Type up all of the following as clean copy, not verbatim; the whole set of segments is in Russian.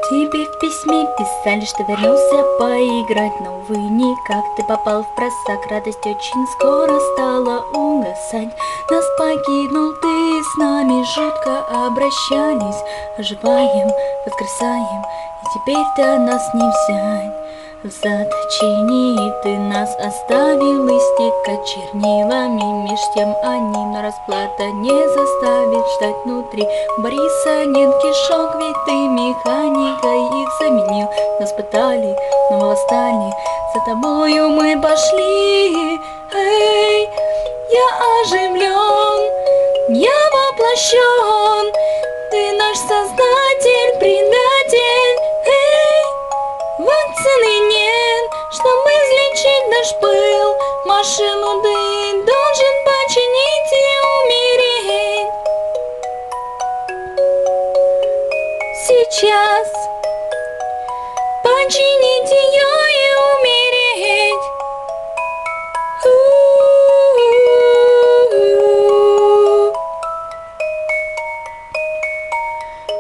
Тебе в письме писали, что вернулся поиграть, но увы, никак ты попал в просак. Радость очень скоро стала угасать. Нас покинул ты, с нами жутко обращались. Оживаем, воскресаем, и теперь-то нас не взять. В заточении ты нас оставил истекать чернилами, меж тем они, но расплата не заставит ждать внутри. Бориса нет кишок, ведь ты механикой их заменил. Нас пытали, но мы восстали, за тобою мы пошли. Эй, я оживлен, я воплощен, ты наш создатель, предатель. Эй, вакцины нет, чтобы излечить наш пыл. Машину ты должен починить и умереть. Сейчас починить ее и умереть.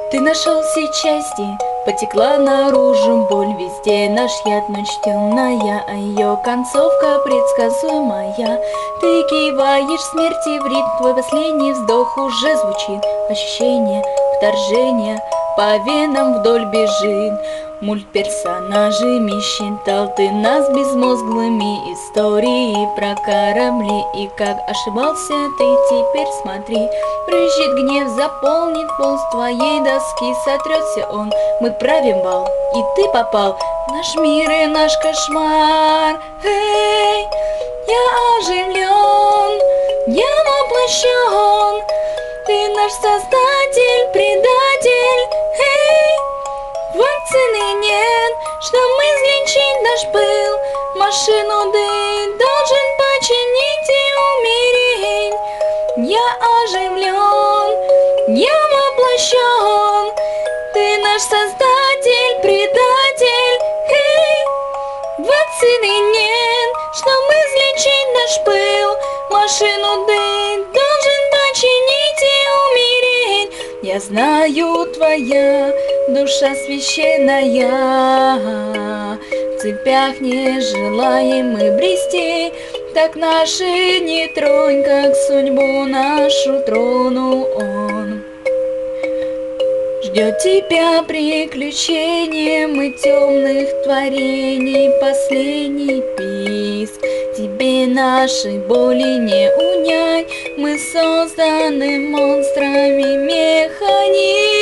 Ты нашел все части, потекла наружу боль везде. Наш яд ночь темная, а ее концовка предсказуемая. Ты киваешь смерти в ритм, твой последний вздох уже звучит. Ощущение вторжения по венам вдоль бежит. Мультперсонажами считал ты нас безмозглыми. Истории про корабли, и как ошибался ты, теперь смотри. Брызжет гнев, заполнит пол с твоей доски, сотрется он. Мы правим бал, и ты попал в наш мир и наш кошмар. Эй, я оживлен, я воплощен, ты наш создатель, предатель. Эй, вакцины нет, чтобы излечить наш пыл. Машину ты должен починить и умереть. Я оживлен, я воплощен, ты наш создатель, предатель. Эй, вакцины нет, чтобы излечить наш пыл. Машину ты должен починить и умереть. Я знаю, твоя душа священная, в цепях не желаем мы брести. Так наши не тронь, как судьбу нашу тронул он. Ждет тебя приключением и темных творений последний писк. Тебе нашей боли не унять, мы созданы монстрами механизм.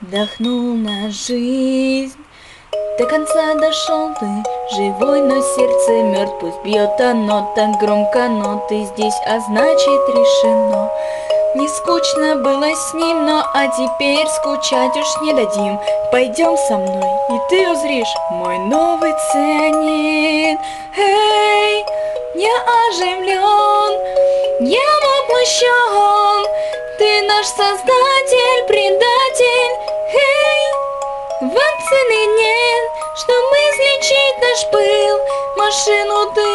Вдохнул на жизнь, до конца дошел ты, живой, но сердце мертв. Пусть бьет оно так громко, но ты здесь, а значит решено. Не скучно было с ним, но а теперь скучать уж не дадим. Пойдем со мной, и ты узришь мой новый цианид. Эй, я оживлен, я воплощен, ты наш создатель, предатель. Эй, вакцины нет, чтобы излечить наш пыл. Машину ты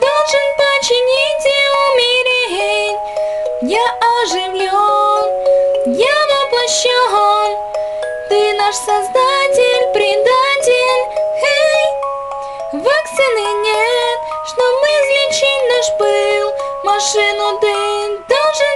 должен починить и умереть. Я оживлен, я воплощен, ты наш создатель, предатель. Эй, вакцины нет, чтобы излечить наш пыл. Машину ты должен